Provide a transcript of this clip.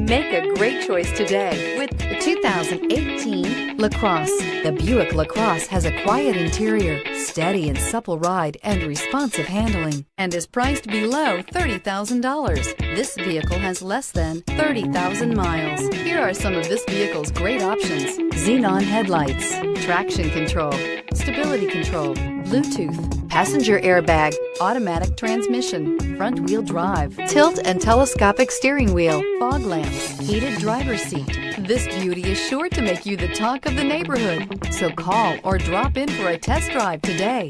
Make a great choice today with the 2018 LaCrosse. The Buick LaCrosse has a quiet interior, steady and supple ride, and responsive handling, and is priced below $30,000. This vehicle has less than 30,000 miles. Here are some of this vehicle's great options: xenon headlights, traction control, stability control, Bluetooth, passenger airbag, automatic transmission, front wheel drive, tilt and telescopic steering wheel, fog lamps, heated driver's seat. This beauty is sure to make you the talk of the neighborhood. So call or drop in for a test drive today.